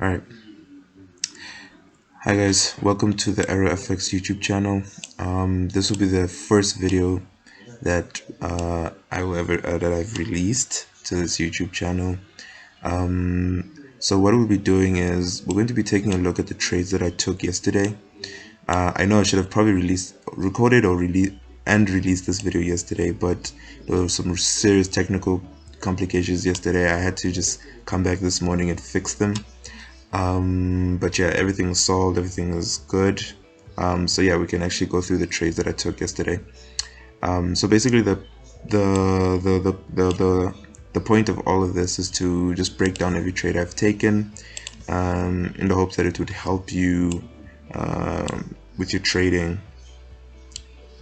Alright, hi guys, welcome to the Aero Fx YouTube channel. This will be the first video that that I've released to this YouTube channel. So what we'll be doing is we're going to be taking a look at the trades that I took yesterday. I know I should have probably recorded or released this video yesterday, but there were some serious technical complications yesterday. I had to just come back this morning and fix them. But yeah, everything was solved, everything was good. So yeah, we can actually go through the trades that I took yesterday. So basically the point of all of this is to just break down every trade I've taken, in the hopes that it would help you with your trading,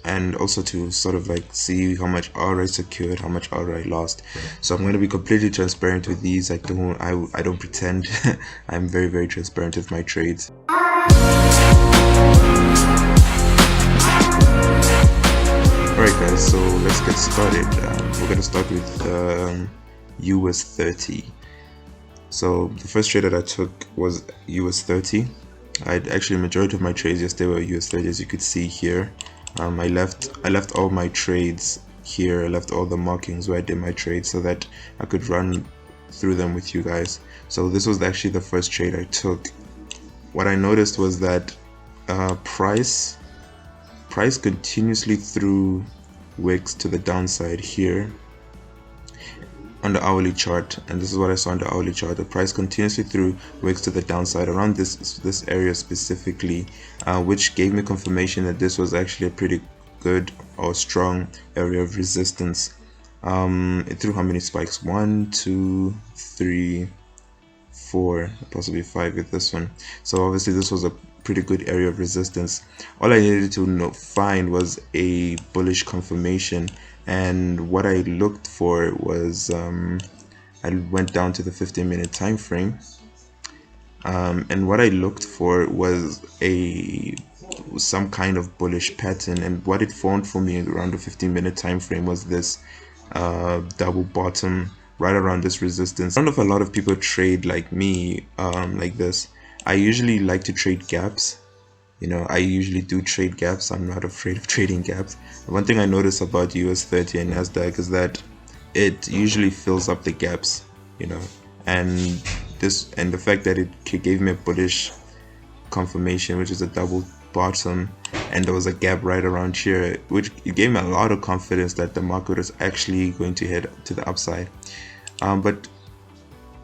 and also to sort of like see how much R I secured, how much R I lost. So I'm going to be completely transparent with these. I don't pretend. I'm very transparent with my trades. Alright guys, so let's get started. We're going to start with US30. So the first trade that I took was US30. Actually, majority of my trades yesterday were US30, as you could see here. I left all my trades here. I left all the markings where I did my trades so that I could run through them with you guys. So this was actually the first trade I took. What I noticed was that price continuously threw wicks to the downside here on the hourly chart, and this is what I saw on the hourly chart. The price continuously threw wicks to the downside around this area specifically, which gave me confirmation that this was actually a pretty good or strong area of resistance. It threw how many spikes? 1, 2, 3, 4, possibly 5 with this one. So obviously this was a pretty good area of resistance. All I needed to find was a bullish confirmation, and what I looked for was I went down to the 15-minute time frame, and what I looked for was some kind of bullish pattern, and what it formed for me around the 15-minute time frame was this double bottom right around this resistance. I don't know if a lot of people trade like me, like this. I usually like to trade gaps. I usually do trade gaps. I'm not afraid of trading gaps. One thing I notice about US30 and Nasdaq is that it usually fills up the gaps, and the fact that it gave me a bullish confirmation, which is a double bottom, and there was a gap right around here, which it gave me a lot of confidence that the market was actually going to head to the upside. But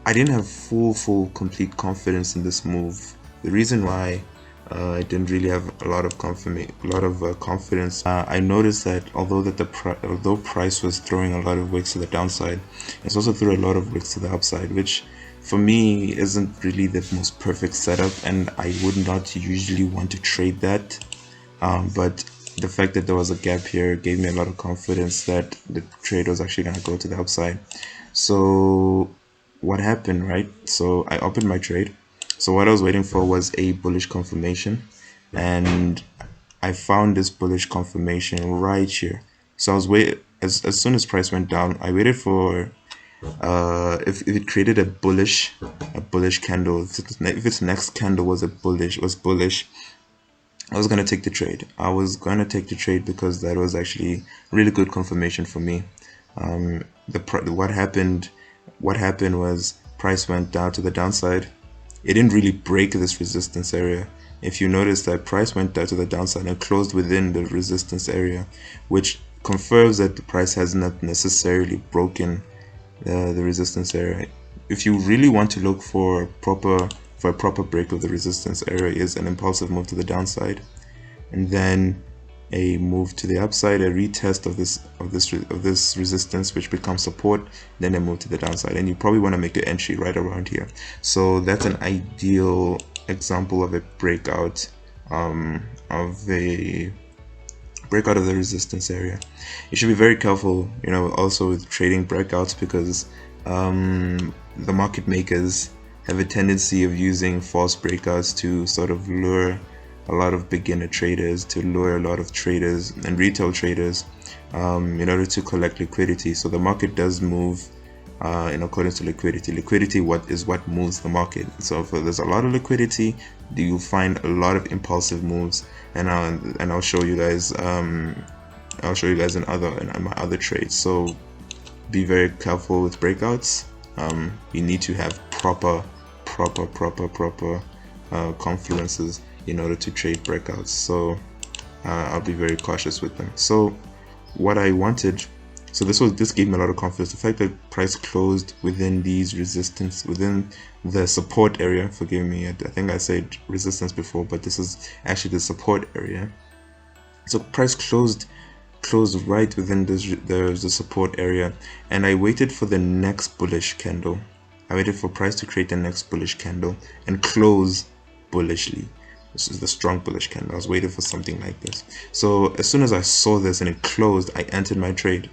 I didn't have full complete confidence in this move. The reason why I didn't really have a lot of confidence. I noticed that although price was throwing a lot of wicks to the downside, it's also threw a lot of wicks to the upside, which for me isn't really the most perfect setup, and I would not usually want to trade that. But the fact that there was a gap here gave me a lot of confidence that the trade was actually going to go to the upside. So what happened, right? So I opened my trade. So what I was waiting for was a bullish confirmation, and I found this bullish confirmation right here. So I was as soon as price went down, I waited for if it created a bullish candle. If its next candle was bullish, I was gonna take the trade. I was gonna take the trade because that was actually really good confirmation for me. What happened was price went down to the downside. It didn't really break this resistance area. If you notice that price went down to the downside and closed within the resistance area, which confirms that the price has not necessarily broken the resistance area. If you really want to look for a proper break of the resistance area, is an impulsive move to the downside, and then a move to the upside, a retest of this resistance, which becomes support, then a move to the downside, and you probably want to make the entry right around here. So that's an ideal example of a breakout of the resistance area. You should be very careful, also with trading breakouts, because the market makers have a tendency of using false breakouts to sort of lure a lot of beginner traders, to lure a lot of traders and retail traders in order to collect liquidity. So the market does move in accordance to liquidity. Liquidity what moves the market. So if there's a lot of liquidity, you find a lot of impulsive moves, and I'll show you guys I'll show you guys in my other trades. So be very careful with breakouts. You need to have proper confluences in order to trade breakouts. So I'll be very cautious with them. So what I wanted, so this gave me a lot of confidence. The fact that price closed within these resistance, within the support area, forgive me, I think I said resistance before, but this is actually the support area. So price closed right within the support area, and I waited for the next bullish candle. I waited for price to create the next bullish candle and close bullishly. This is the strong bullish candle. I was waiting for something like this. So as soon as I saw this and it closed, I entered my trade.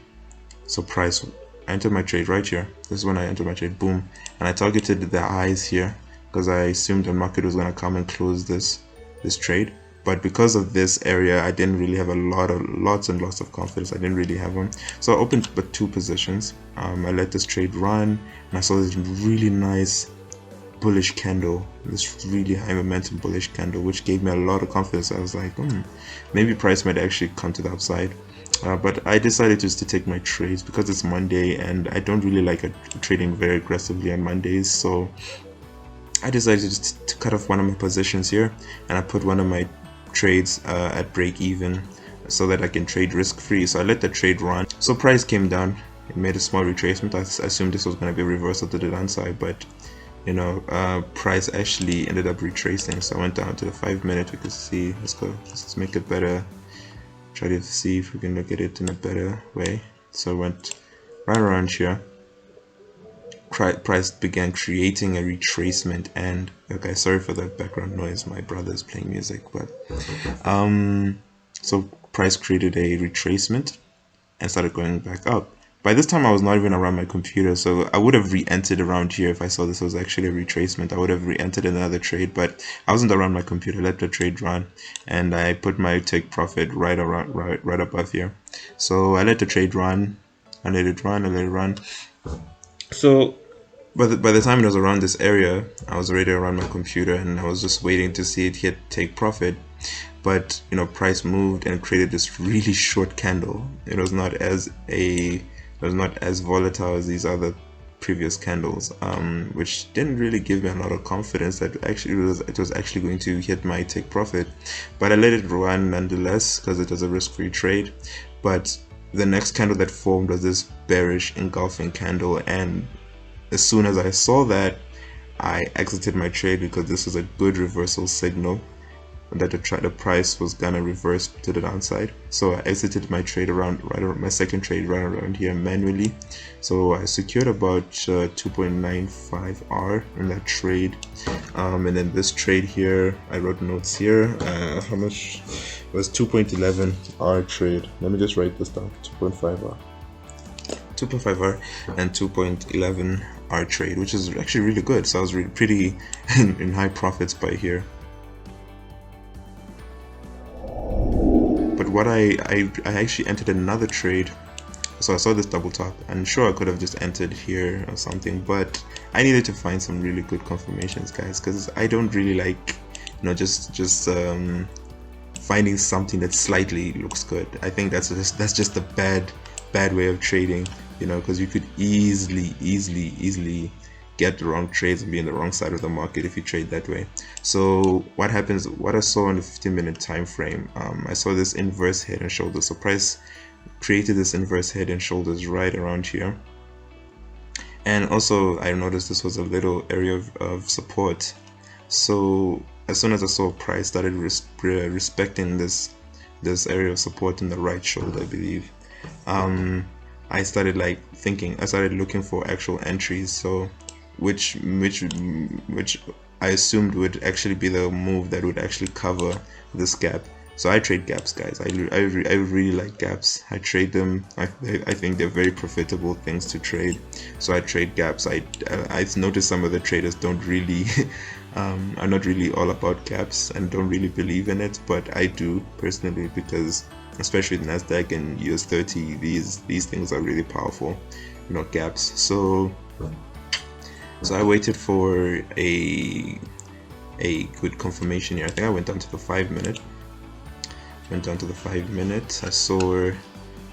So price, I entered my trade right here. This is when I entered my trade, boom, and I targeted the highs here because I assumed the market was going to come and close this trade. But because of this area, I didn't really have lots and lots of confidence. I didn't really have them. So I opened but 2 positions. I let this trade run, and I saw this really nice bullish candle, this really high momentum bullish candle, which gave me a lot of confidence. I was like, maybe price might actually come to the upside. But I decided just to take my trades because it's Monday, and I don't really like trading very aggressively on Mondays. So I decided just to cut off one of my positions here, and I put one of my trades at break even so that I can trade risk free. So I let the trade run. So price came down, it made a small retracement. I assumed this was going to be a reversal to the downside, but price actually ended up retracing. So I went down to the 5-minute. We could see, let's make it better, try to see if we can look at it in a better way. So I went right around here. Price began creating a retracement, and okay, sorry for the background noise, my brother's playing music. But so price created a retracement and started going back up. By this time I was not even around my computer, so I would have re-entered around here if I saw this was actually a retracement. I would have re-entered another trade, but I wasn't around my computer. Let the trade run, and I put my take profit right above here. So I let the trade run, I let it run. So by the time it was around this area, I was already around my computer, and I was just waiting to see it hit take profit. But price moved and created this really short candle. It was not as volatile as these other previous candles, which didn't really give me a lot of confidence that actually it was actually going to hit my take profit. But I let it run nonetheless because it was a risk-free trade. But the next candle that formed was this bearish engulfing candle, and as soon as I saw that, I exited my trade because this was a good reversal signal that the price was gonna reverse to the downside. So I exited my trade my second trade right around here manually. So I secured about 2.95 R in that trade, and then this trade here, I wrote notes here. How much was 2.11 R trade? Let me just write this down. 2.5 R. 2.5 R and 2.11 R trade, which is actually really good. So I was really pretty in high profits by here. But what I actually entered another trade. So I saw this double top, and sure, I could have just entered here or something, but I needed to find some really good confirmations, guys, because I don't really like just finding something that slightly looks good. I think that's just a bad way of trading, because you could easily get the wrong trades and be in the wrong side of the market if you trade that way. So what happens, what I saw in the 15-minute time frame, I saw this inverse head and shoulders. So price created this inverse head and shoulders right around here, and also I noticed this was a little area of support. So as soon as I saw price started respecting this area of support in the right shoulder, I believe, I started looking for actual entries. So which I assumed would actually be the move that would actually cover this gap. So I trade gaps, guys. I really like gaps. I trade them. I think they're very profitable things to trade. So I trade gaps. I've noticed some of the traders don't really are not really all about gaps and don't really believe in it, but I do personally, because especially Nasdaq and US30, these things are really powerful. gaps. So I waited for a good confirmation here. I think I went down to the 5 minute. I saw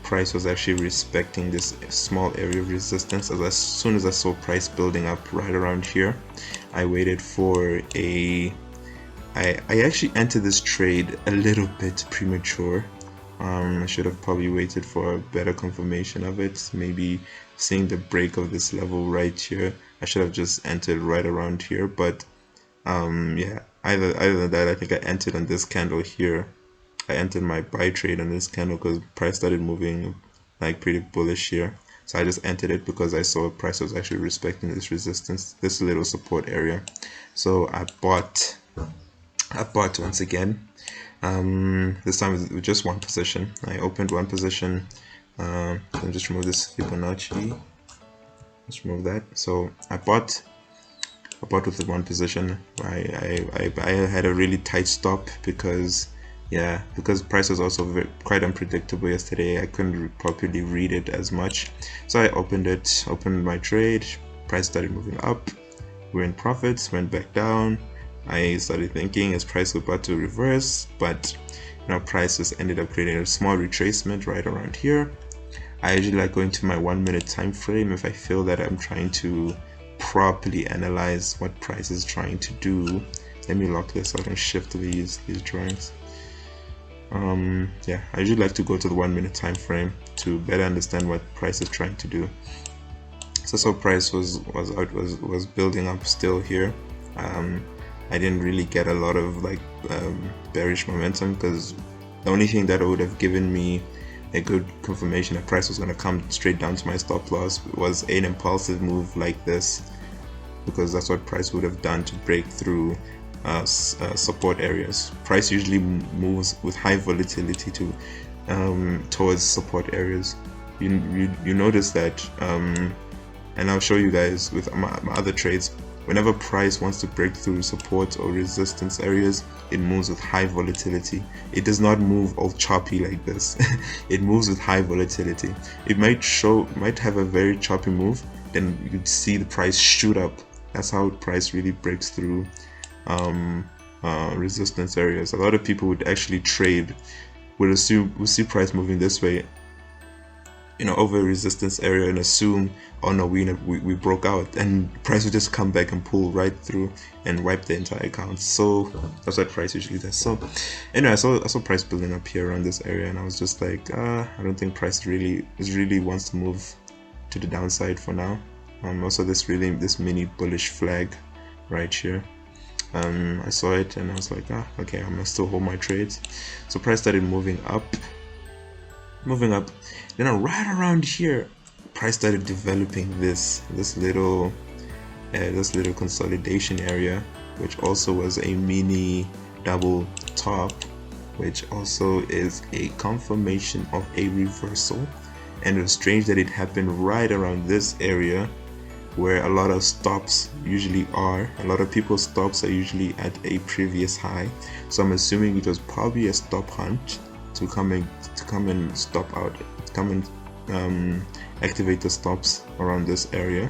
price was actually respecting this small area of resistance. As soon as I saw price building up right around here, I waited for I actually entered this trade a little bit premature. I should have probably waited for a better confirmation of it. Maybe seeing the break of this level right here, I should have just entered right around here. But yeah, either than that, I think I entered on this candle here. I entered my buy trade on this candle because price started moving like pretty bullish here. So I just entered it because I saw price was actually respecting this resistance, this little support area. So I bought once again. This time with just one position. I opened one position. Let me just remove this Fibonacci. Let's remove that. So I bought with the one position. I had a really tight stop because price was also quite unpredictable yesterday. I couldn't properly read it as much. So I opened my trade. Price started moving up. We're in profits, went back down. I started thinking, is price about to reverse? But price just ended up creating a small retracement right around here. I usually like going to my 1 minute time frame if I feel that I'm trying to properly analyze what price is trying to do. Let me lock this so I can shift these drawings. Yeah, I usually like to go to the 1 minute time frame to better understand what price is trying to do. So price was building up still here. I didn't really get a lot of bearish momentum because the only thing that would have given me a good confirmation that price was going to come straight down to my stop loss was an impulsive move like this, because that's what price would have done to break through support areas. Price usually moves with high volatility towards support areas. You notice that, and I'll show you guys with my other trades. Whenever price wants to break through support or resistance areas, it moves with high volatility. It does not move all choppy like this. It moves with high volatility. It might have a very choppy move, then you'd see the price shoot up. That's how price really breaks through resistance areas. A lot of people would actually trade, would see price moving this way, over a resistance area, and assume, oh no, we broke out, and price would just come back and pull right through and wipe the entire account. So that's what price usually does. So anyway, I saw price building up here around this area, and I was just like, I don't think price really wants to move to the downside for now. Also this mini bullish flag right here. I saw it and I was like, okay, I'm gonna still hold my trades. So price started moving up. Then right around here, price started developing this little consolidation area, which also was a mini double top, which also is a confirmation of a reversal. And it was strange that it happened right around this area where a lot of stops usually are. A lot of people's stops are usually at a previous high, so I'm assuming it was probably a stop hunt to come and stop out, activate the stops around this area.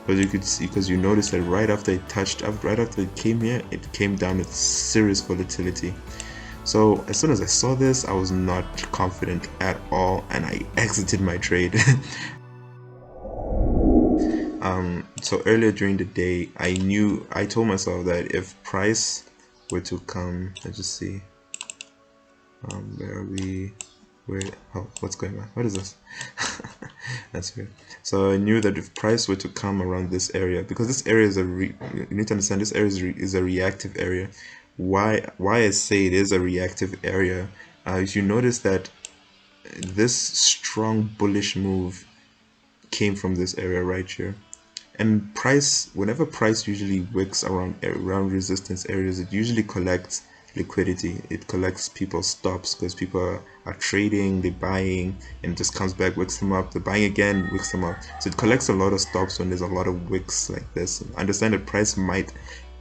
But you could see, because you notice that right after it came here, it came down with serious volatility. So as soon as I saw this, I was not confident at all, and I exited my trade. So earlier during the day, I told myself that if price were to come, let's just see, what's going on? What is this? That's weird. So I knew that if price were to come around this area, because this area is you need to understand, this area is a reactive area. Why I say it is a reactive area, if you notice that this strong bullish move came from this area right here, and price, whenever price usually wicks around resistance areas, it usually collects liquidity. It collects people's stops because people are trading, they're buying, and it just comes back, wicks them up, they're buying again, wicks them up. So it collects a lot of stops when there's a lot of wicks like this. Understand that price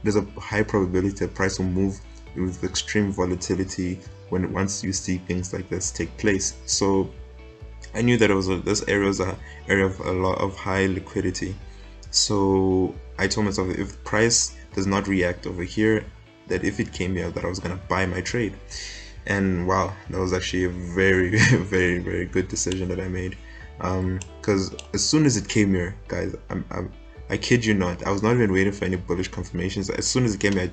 there's a high probability that price will move with extreme volatility once you see things like this take place. So I knew that this area was a area of a lot of high liquidity. So I told myself if price does not react over here, that if it came here, that I was gonna buy my trade. And wow, that was actually a very very good decision that I made. Because as soon as it came here, guys, I kid you not, I was not even waiting for any bullish confirmations. As soon as it came here,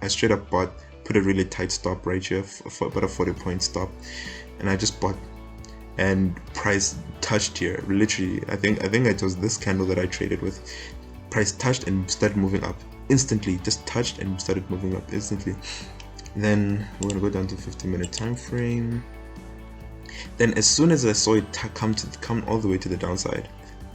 I straight up bought, put a really tight stop right here for about a 40-point stop, and I just bought. And price touched here, literally. I think it was this candle that I traded with. Price touched and started moving up instantly. Just touched and started moving up instantly. Then we're gonna go down to 50-minute time frame. Then as soon as I saw it come all the way to the downside,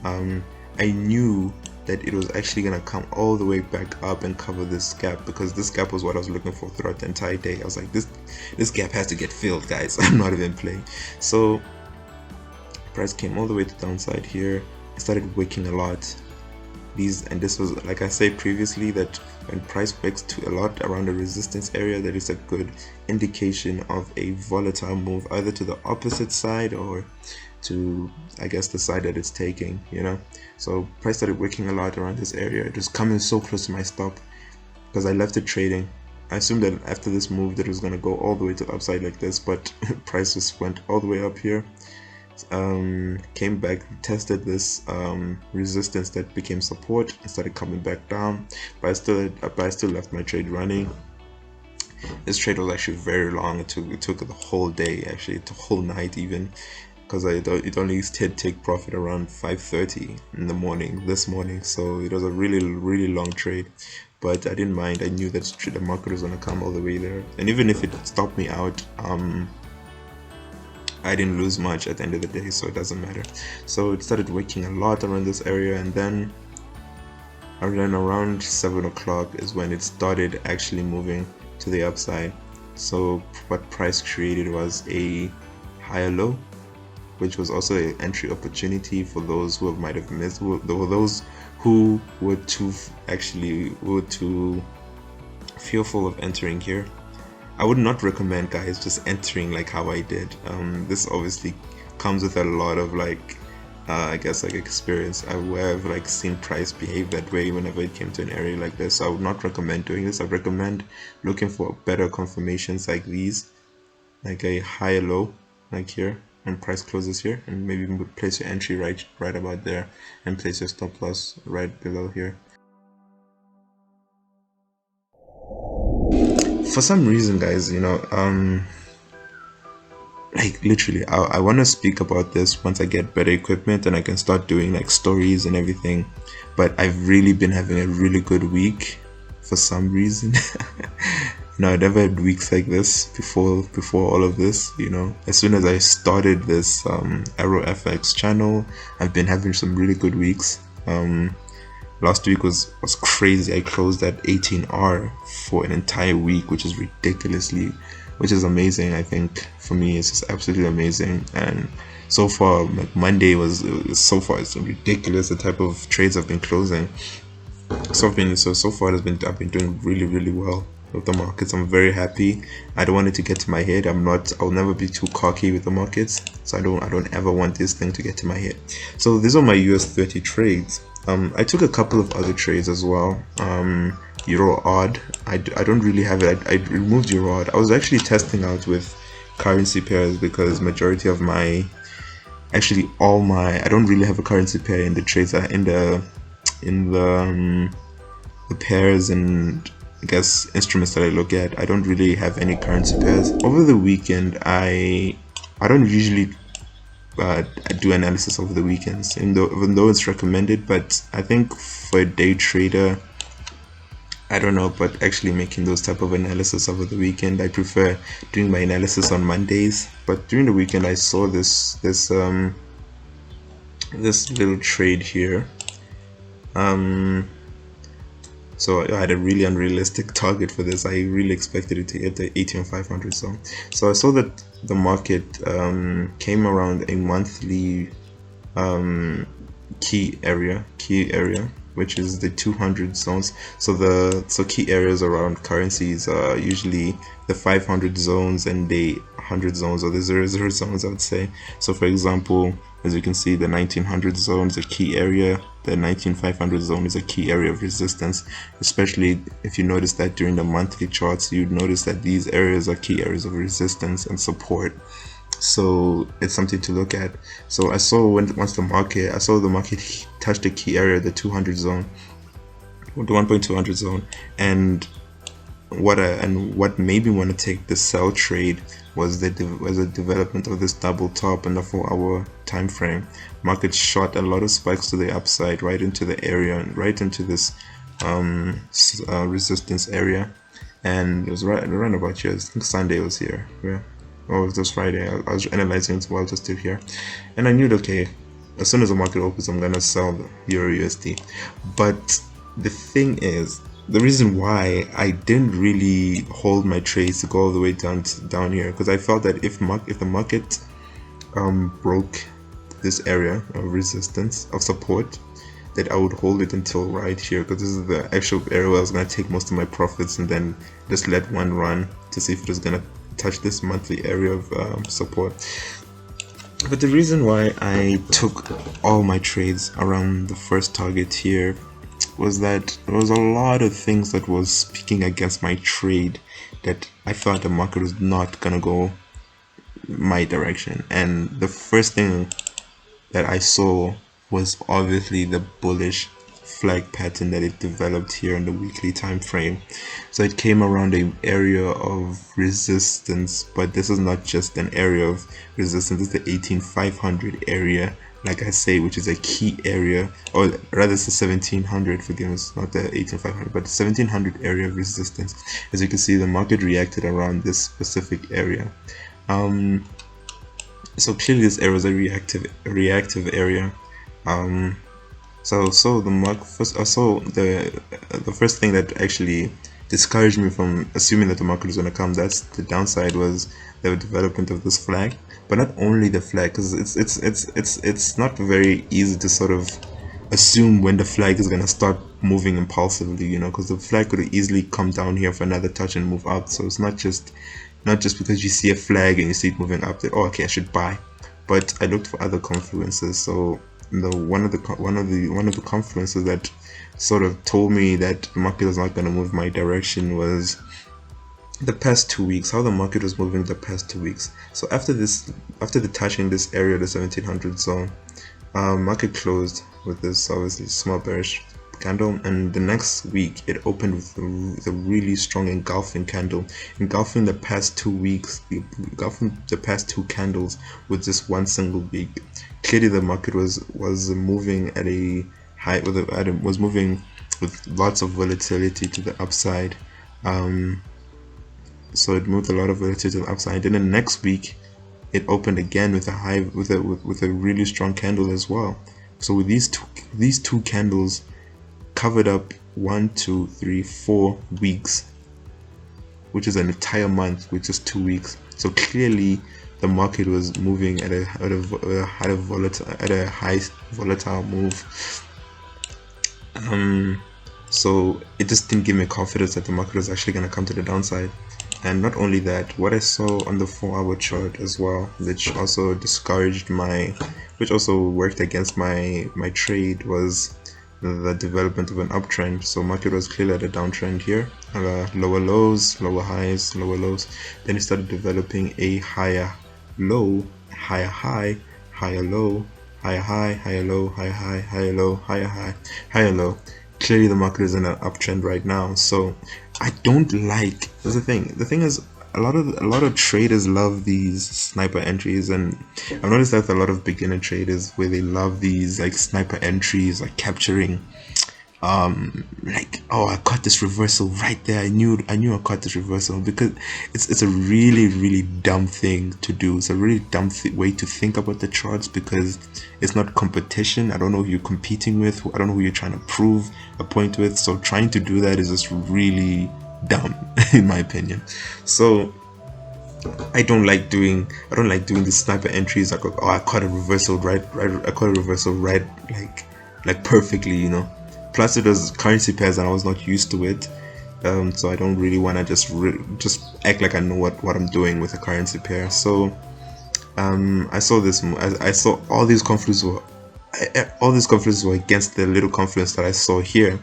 I knew that it was actually gonna come all the way back up and cover this gap, because this gap was what I was looking for throughout the entire day. I was like, this gap has to get filled, guys. I'm not even playing. So price came all the way to the downside here. I started wicking a lot. And this was, like I said previously, that when price wicks to a lot around the resistance area, that is a good indication of a volatile move, either to the opposite side or to, I guess, the side that it's taking, you know. So price started wicking a lot around this area. It was coming so close to my stop because I left it trading. I assumed that after this move that it was going to go all the way to the upside like this, but price just went all the way up here. Came back, tested this resistance that became support and started coming back down, but I still left my trade running. This trade was actually very long. It took the whole day, actually the whole night even, because it only did take profit around 5:30 in the morning this morning. So it was a really long trade, but I didn't mind. I knew that the market was going to come all the way there, and even if it stopped me out, I didn't lose much at the end of the day, so it doesn't matter. So it started wicking a lot around this area, and then around 7 o'clock is when it started actually moving to the upside. So what price created was a higher low, which was also an entry opportunity for those who might have missed, those who were too fearful of entering here. I would not recommend, guys, just entering like how I did. This obviously comes with a lot of I guess experience. Where I've seen price behave that way whenever it came to an area like this. So I would not recommend doing this. I recommend looking for better confirmations like these, like a higher low, like here, and price closes here, and maybe place your entry right about there, and place your stop loss right below here. For some reason, guys, you know, literally, I want to speak about this once I get better equipment and I can start doing stories and everything. But I've really been having a really good week for some reason. You know, I never had weeks like this before all of this. You know, as soon as I started this Aero Fx channel, I've been having some really good weeks. Last week was crazy. I closed at 18R for an entire week, which is amazing. I think for me, it's just absolutely amazing. And so far, Monday so far it's ridiculous the type of trades I've been closing. So far I've been doing really well with the markets. I'm very happy. I don't want it to get to my head. I'll never be too cocky with the markets. So I don't ever want this thing to get to my head. So these are my US30 trades. I took a couple of other trades as well. Euro odd. I don't really have it. I removed Euro odd. I was actually testing out with currency pairs because majority of I don't really have a currency pair in the trades, in the pairs and I guess instruments that I look at. I don't really have any currency pairs. Over the weekend, I don't usually I do analysis over the weekends, even though it's recommended, but I think for a day trader, I don't know, but actually making those type of analysis over the weekend, I prefer doing my analysis on Mondays. But during the weekend, I saw this little trade here. So I had a really unrealistic target for this. I really expected it to hit the 18,500 zone. So I saw that the market came around a monthly key area, which is the 200 zones. So key areas around currencies are usually the 500 zones and the 100 zones, or the 00 zones, I would say. So for example, as you can see, the 1900 zone is a key area, the 19500 zone is a key area of resistance. Especially if you notice that during the monthly charts, you'd notice that these areas are key areas of resistance and support. So it's something to look at. So I saw once the market touched the key area, the 200 zone, the 1.200 zone, and what made me want to take the sell trade was the development of this double top in the 4-hour time frame. Market shot a lot of spikes to the upside, right into the area and right into this resistance area, and it was right about here. I think Sunday was here. Yeah. Or it was Friday. I was analyzing it while I was still here, and I knew that, okay, as soon as the market opens, I'm gonna sell the Euro USD. But the thing is, the reason why I didn't really hold my trades to go all the way down here, because I felt that if the market broke this area of resistance, of support, that I would hold it until right here, because this is the actual area where I was going to take most of my profits and then just let one run to see if it was going to touch this monthly area of support. But the reason why I took all my trades around the first target here was that there was a lot of things that was speaking against my trade, that I thought the market was not gonna go my direction. And the first thing that I saw was obviously the bullish flag pattern that it developed here in the weekly time frame. So it came around an area of resistance, but this is not just an area of resistance, it's the 18500 area, like I say, which is a key area, or rather it's the 1700, forgive us, not the 18500, but the 1700 area of resistance. As you can see, the market reacted around this specific area. So clearly this area is a reactive area. So the first thing that actually discouraged me from assuming that the market was going to come, that's the downside, was the development of this flag. But not only the flag, because it's not very easy to sort of assume when the flag is going to start moving impulsively, you know, because the flag could easily come down here for another touch and move up. So it's not just because you see a flag and you see it moving up that, oh, okay, I should buy. But I looked for other confluences. So one of the confluences that sort of told me that the market was not going to move my direction was the past 2 weeks, how the market was moving the past 2 weeks. So after the touching this area, the 1700 zone, market closed with this obviously small bearish candle, and the next week it opened with a really strong engulfing candle, engulfing the past 2 weeks, engulfing the past 2 candles with just one single week. Clearly the market was moving at a high, was moving with lots of volatility to the upside. So it moved a lot of volatility to the upside. Then the next week it opened again with a high, with a really strong candle as well. So with these two candles covered up 1, 2, 3, 4 weeks, which is an entire month with just 2 weeks. So clearly the market was moving at a high volatile move. So it just didn't give me confidence that the market was actually going to come to the downside. And not only that, what I saw on the 4-hour chart as well, which also worked against my trade, was the development of an uptrend. So market was clearly at a downtrend here, lower lows, lower highs, lower lows. Then it started developing a higher low, higher high, higher low, higher high, higher low, higher high, higher low, higher high, higher low. Clearly the market is in an uptrend right now. So I don't like, that's the thing is, a lot of traders love these sniper entries, and I've noticed that a lot of beginner traders, where they love these like sniper entries, like capturing like, oh, I caught this reversal right there, I knew I caught this reversal, because it's a really dumb thing to do. It's a really dumb way to think about the charts, because it's not competition. I don't know who you're competing with, I don't know who you're trying to prove a point with, so trying to do that is just really dumb in my opinion. So I don't like doing these sniper entries like, oh, I caught a reversal right, I caught a reversal right, like perfectly, you know. plus it was currency pairs and I was not used to it. So I don't really want to just act like I know what I'm doing with a currency pair. So I saw this. I saw all these confluences were against the little confluence that I saw here,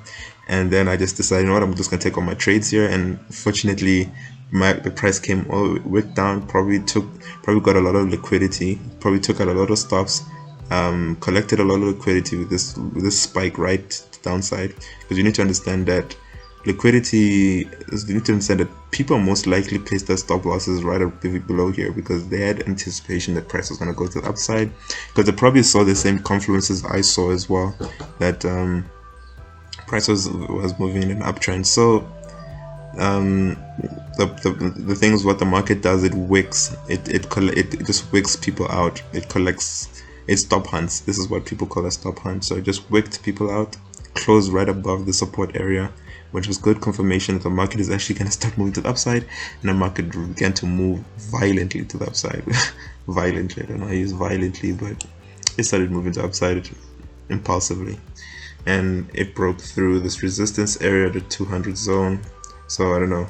and then I just decided, you know what, I'm just gonna take all my trades here. And fortunately, the price came all the way down. Probably got a lot of liquidity. Probably took out a lot of stops. Collected a lot of liquidity with this spike right to downside, because you need to understand that liquidity is, you need to understand that people most likely placed their stop losses right up below here because they had anticipation that price was going to go to the upside, because they probably saw the same confluences I saw as well, that price was moving in an uptrend. So the thing is, what the market does, it wicks, it just wicks people out. It collects, it stop hunts. This is what people call a stop hunt. So it just wicked people out, closed right above the support area, which was good confirmation that the market is actually going to start moving to the upside, and the market began to move violently to the upside. Violently, I don't know how I use violently, but it started moving to the upside impulsively, and it broke through this resistance area, the 200 zone. So I don't know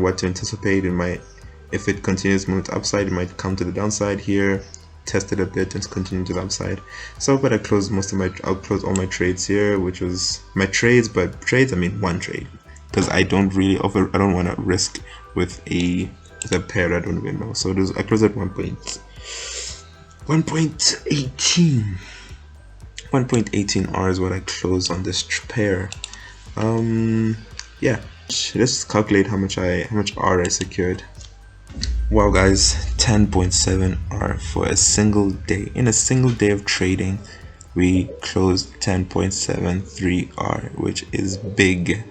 what to anticipate. It might, if it continues moving to the upside, it might come to the downside here, test it a bit and continue to the upside. So but I'll close all my trades here, which was my trades, but trades I mean one trade, because I don't want to risk with a pair I don't even know. So I closed at 1.18 R is what I closed on this pair. Yeah, let's calculate how much R I secured. Wow guys, 10.7 R for a single day. In a single day of trading, we closed 10.73 R, which is big.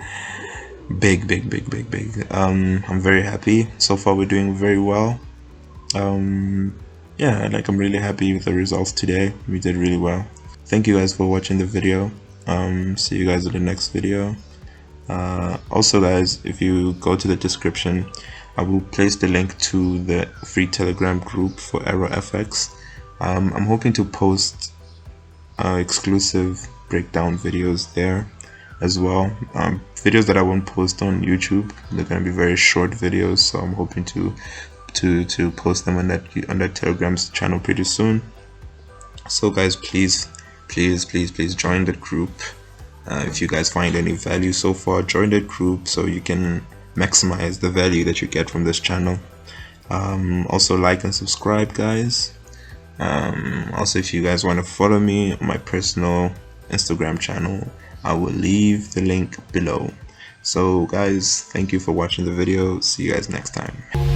I'm very happy. So far we're doing very well. Yeah, I'm really happy with the results today. We did really well. Thank you guys for watching the video. See you guys in the next video. Also guys, if you go to the description, I will place the link to the free Telegram group for Aero Fx. I'm hoping to post exclusive breakdown videos there as well. Videos that I won't post on YouTube. They're gonna be very short videos, so I'm hoping to post them on that Telegram's channel pretty soon. So guys, please join the group. If you guys find any value so far, join the group so you can maximize the value that you get from this channel. Also like and subscribe guys. Also, if you guys want to follow me on my personal Instagram channel, I will leave the link below. So guys, thank you for watching the video. See you guys next time.